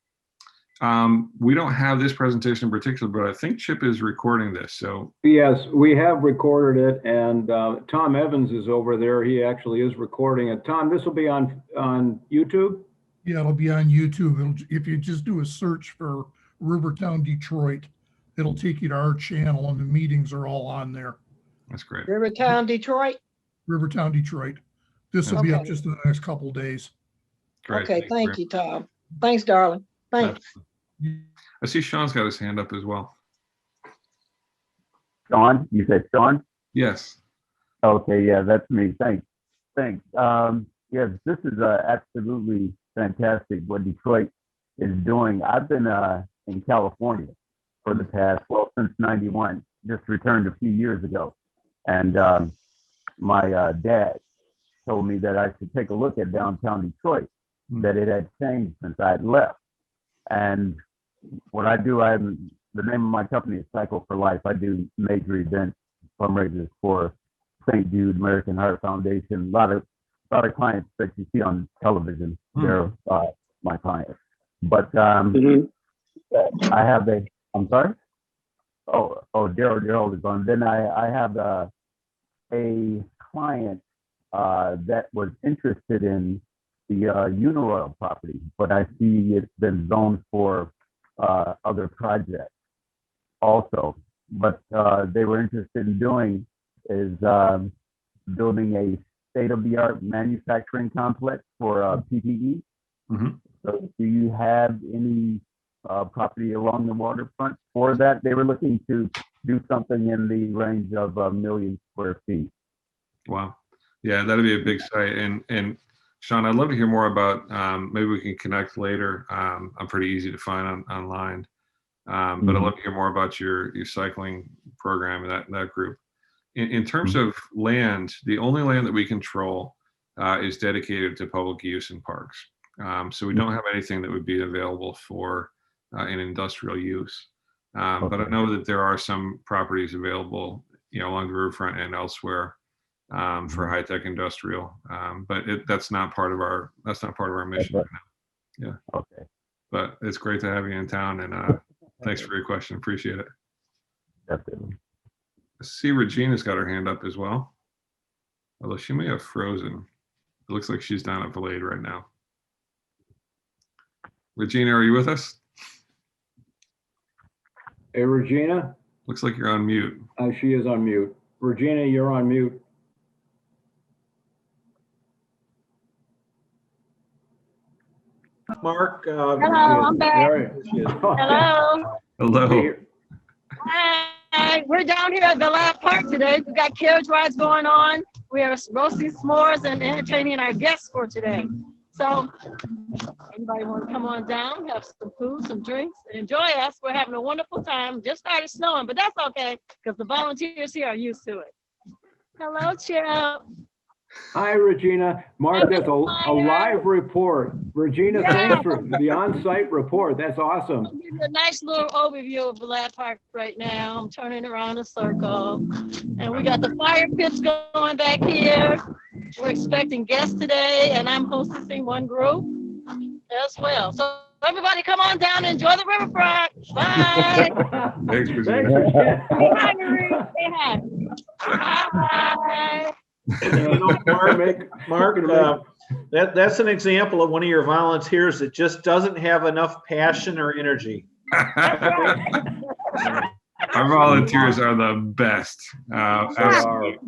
[SPEAKER 2] We don't have this presentation in particular, but I think Chip is recording this. So
[SPEAKER 1] Yes, we have recorded it, and Tom Evans is over there. He actually is recording it. Tom, this will be on YouTube?
[SPEAKER 5] Yeah, it'll be on YouTube. If you just do a search for Rivertown, Detroit, it'll take you to our channel, and the meetings are all on there.
[SPEAKER 2] that's great.
[SPEAKER 4] Rivertown, Detroit.
[SPEAKER 5] Rivertown, Detroit. This will be up
[SPEAKER 4] Okay.
[SPEAKER 5] just in the next couple of days.
[SPEAKER 2] Great.
[SPEAKER 4] Okay, thank you, Tom. Thanks, darling. Thanks.
[SPEAKER 2] I see Sean's got his hand up as well.
[SPEAKER 6] Sean, you said Sean?
[SPEAKER 2] Yes.
[SPEAKER 6] Okay, yeah, that's me. Thanks. Yes, this is absolutely fantastic what Detroit is doing. I've been in California for the past, since '91, just returned a few years ago. And my dad told me that I should take a look at downtown Detroit, that it had changed since I had left. And what I do, the name of my company is Cycle for Life. I do major events, fundraisers for St. Jude, American Heart Foundation, a lot of clients that you see on television. They're my clients. But I have I'm sorry? Oh, Daryl is on. Then I have a client that was interested in the Uniroyal property, but I see it's been zoned for other projects also. But they were interested in doing is building a state-of-the-art manufacturing complex for PPE. So do you have any property along the waterfront for that? They were looking to do something in the range of 1 million square feet.
[SPEAKER 2] Wow. Yeah, that'd be a big site. And Sean, I'd love to hear more about, maybe we can connect later. I'm pretty easy to find online. But I'd love to hear more about your cycling program and that group. In terms of land, the only land that we control is dedicated to public use in parks. So we don't have anything that would be available for an industrial use. But I know that there are some properties available, along the riverfront and elsewhere for high-tech industrial. But that's not part of our mission right now. Yeah.
[SPEAKER 6] Okay.
[SPEAKER 2] But it's great to have you in town, and thanks for your question. Appreciate it.
[SPEAKER 6] Definitely.
[SPEAKER 2] I see Regina's got her hand up as well, although she may have frozen. It looks like she's down at Valade right now. Regina, are you with us?
[SPEAKER 1] Hey, Regina?
[SPEAKER 2] Looks like you're on mute.
[SPEAKER 1] She is on mute. Regina, you're on mute.
[SPEAKER 7] Mark.
[SPEAKER 8] Hello, I'm back. Hello.
[SPEAKER 2] Hello.
[SPEAKER 8] Hi, we're down here at the lab park today. We got carriage rides going on. We are roasting s'mores and entertaining our guests for today. So anybody want to come on down, have some food, some drinks, and enjoy us? We're having a wonderful time. Just started snowing, but that's okay because the volunteers here are used to it. Hello, Chip.
[SPEAKER 1] Hi, Regina. Mark, that's a live report. Regina, thanks for the on-site report. That's awesome.
[SPEAKER 8] I'll give you a nice little overview of the lab park right now. I'm turning around a circle. And we got the fire pits going back here. We're expecting guests today, and I'm hosting one group as well. So everybody come on down and enjoy the riverfront. Bye.
[SPEAKER 2] Thanks,
[SPEAKER 1] Thanks,
[SPEAKER 2] Regina.
[SPEAKER 1] Regina.
[SPEAKER 8] Say hi, Marie. Say hi. Bye.
[SPEAKER 7] Mark, that's an example of one of your volunteers that just doesn't have enough passion or energy.
[SPEAKER 2] Our volunteers are the best. Absolutely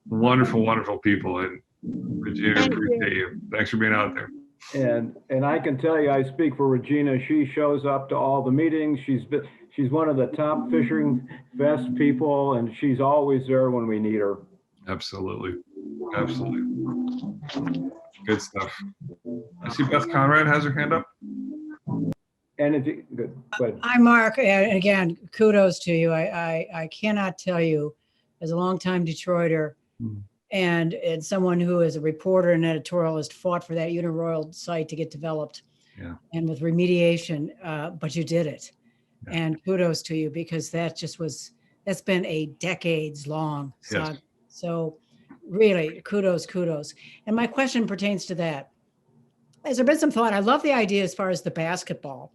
[SPEAKER 2] wonderful, wonderful people. And Regina, appreciate you. Thanks for being out there.
[SPEAKER 1] And I can tell you, I speak for Regina. She shows up to all the meetings. She's one of the top fishing best people, and she's always there when we need her.
[SPEAKER 2] Absolutely. Good stuff. I see Beth Conrad has her hand up.
[SPEAKER 1] And if you, good.
[SPEAKER 9] Hi, Mark. And again, kudos to you. I cannot tell you, as a longtime Detroiter and someone who is a reporter and editorialist, fought for that Uniroyal site to get developed.
[SPEAKER 2] Yeah.
[SPEAKER 9] And with remediation, but you did it.
[SPEAKER 2] Yeah.
[SPEAKER 9] And kudos to you, because that's been a decades long saga. Yes. So really, kudos. And my question pertains to that. Has there been some thought? I love the idea as far as the basketball,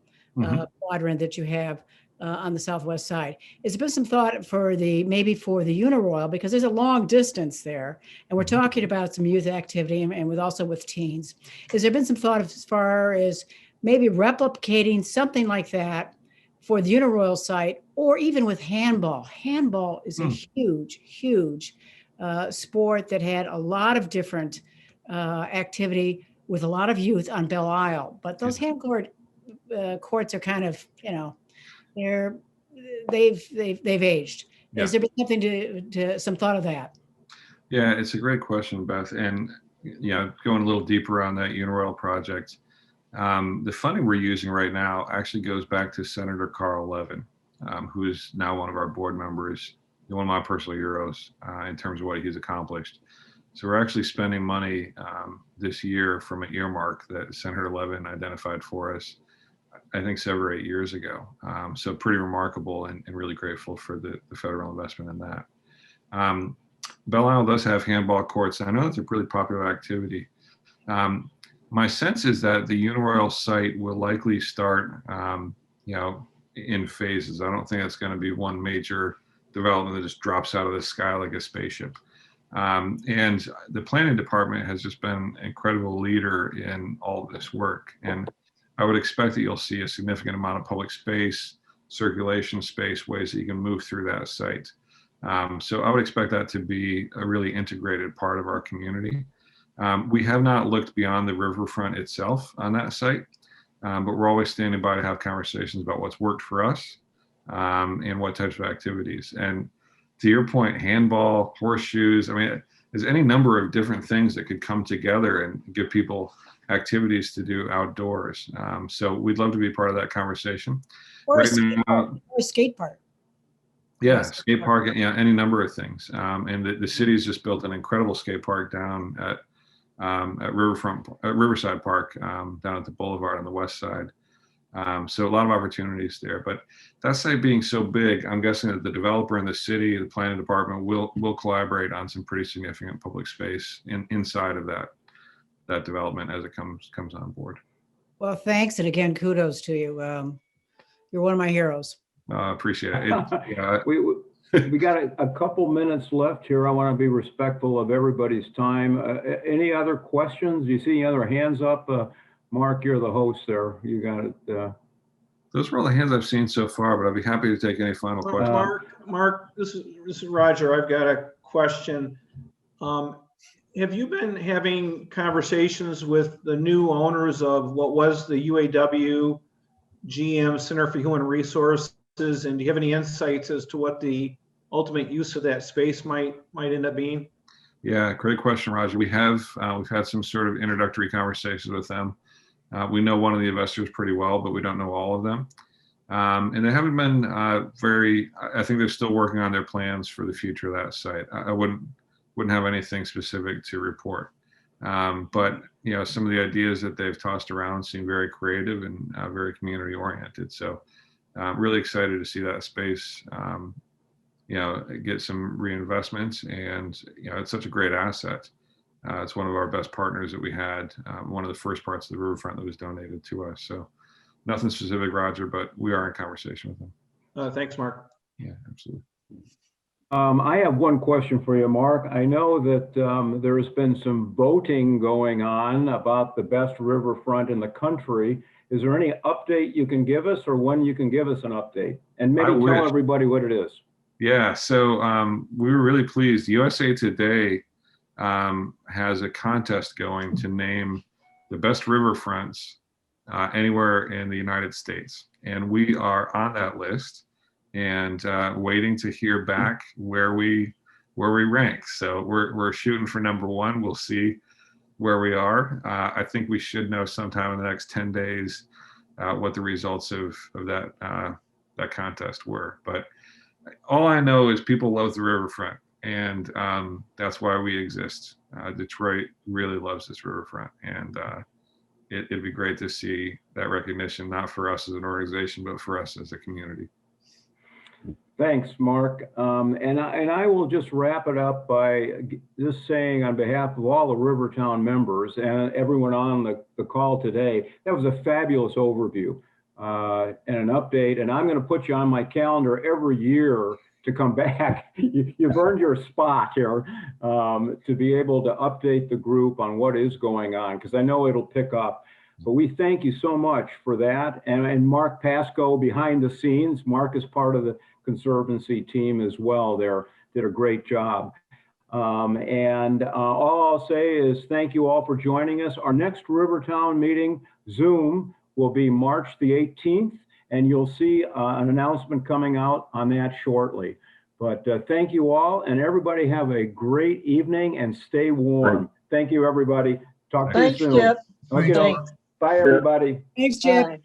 [SPEAKER 9] quadrant that you have on the southwest side. Has there been some thought for maybe for the Uniroyal, because there's a long distance there, and we're talking about some youth activity and also with teens. Has there been some thought as far as maybe replicating something like that for the Uniroyal site, or even with handball? Handball is a huge sport that had a lot of different activity with a lot of youth on Belle Isle, but those hand courts are kind of, they've aged. Has there been something to some thought of that?
[SPEAKER 2] Yeah, it's a great question, Beth. And going a little deeper on that Uniroyal project, the funding we're using right now actually goes back to Senator Carl Levin, who is now one of our board members, one of my personal heroes in terms of what he's accomplished. So we're actually spending money this year from an earmark that Senator Levin identified for us, I think 7 or 8 years ago. So pretty remarkable, and really grateful for the federal investment in that. Belle Isle does have handball courts. I know that's a really popular activity. My sense is that the Uniroyal site will likely start, in phases. I don't think it's going to be one major development that just drops out of the sky like a spaceship. And the planning department has just been an incredible leader in all of this work. And I would expect that you'll see a significant amount of public space, circulation space, ways that you can move through that site. So I would expect that to be a really integrated part of our community. We have not looked beyond the riverfront itself on that site, but we're always standing by to have conversations about what's worked for us and what types of activities. And to your point, handball, horseshoes, I mean, there's any number of different things that could come together and give people activities to do outdoors. So we'd love to be part of that conversation.
[SPEAKER 9] Or a skate park.
[SPEAKER 2] Yeah, skate park, any number of things. And the city's just built an incredible skate park down at Riverside Park, down at the Boulevard on the west side. So a lot of opportunities there. But that site being so big, I'm guessing that the developer in the city, the planning department will collaborate on some pretty significant public space inside of that development as it comes on board.
[SPEAKER 9] Well, thanks, and again, kudos to you. You're one of my heroes.
[SPEAKER 2] Appreciate it.
[SPEAKER 1] We got a couple minutes left here. I want to be respectful of everybody's time. Any other questions? Do you see any other hands up? Mark, you're the host there. You got it.
[SPEAKER 2] Those were all the hands I've seen so far, but I'd be happy to take any final questions.
[SPEAKER 7] Mark, this is Roger. I've got a question. Have you been having conversations with the new owners of what was the UAW GM Center for Human Resources? And do you have any insights as to what the ultimate use of that space might end up being?
[SPEAKER 2] Yeah, great question, Roger. We've had some sort of introductory conversations with them. We know one of the investors pretty well, but we don't know all of them. And they haven't been I think they're still working on their plans for the future of that site. I wouldn't have anything specific to report. But some of the ideas that they've tossed around seem very creative and very community oriented. So really excited to see that space, get some reinvestments, and it's such a great asset. It's one of our best partners that we had, one of the first parts of the riverfront that was donated to us. So nothing specific, Roger, but we are in conversation with them.
[SPEAKER 7] Thanks, Mark.
[SPEAKER 2] Yeah, absolutely.
[SPEAKER 1] I have one question for you, Mark. I know that there has been some voting going on about the best riverfront in the country. Is there any update you can give us, or when you can give us an update? And maybe tell everybody what it is.
[SPEAKER 2] Yeah, so we were really pleased. USA Today has a contest going to name the best riverfronts anywhere in the United States. And we are on that list and waiting to hear back where we rank. So we're shooting for #1. We'll see where we are. I think we should know sometime in the next 10 days what the results of that contest were. But all I know is people love the riverfront, and that's why we exist. Detroit really loves this riverfront, and it'd be great to see that recognition, not for us as an organization, but for us as a community.
[SPEAKER 1] Thanks, Mark. And I will just wrap it up by just saying, on behalf of all the Rivertown members and everyone on the call today, that was a fabulous overview. and an update. And I'm going to put you on my calendar every year to come back. You've earned your spot here to be able to update the group on what is going on, because I know it'll pick up. But we thank you so much for that. And Mark Pasco behind the scenes. Mark is part of the Conservancy team as well. They did a great job. And all I'll say is thank you all for joining us. Our next Rivertown meeting, Zoom, will be March the 18th, and you'll see an announcement coming out on that shortly. But thank you all, and everybody have a great evening and stay warm. Thank you, everybody. Talk to you
[SPEAKER 4] Thanks,
[SPEAKER 1] soon.
[SPEAKER 4] Chip.
[SPEAKER 1] Okay,
[SPEAKER 5] Thanks.
[SPEAKER 1] bye, everybody.
[SPEAKER 9] Thanks, Chip.
[SPEAKER 4] Bye.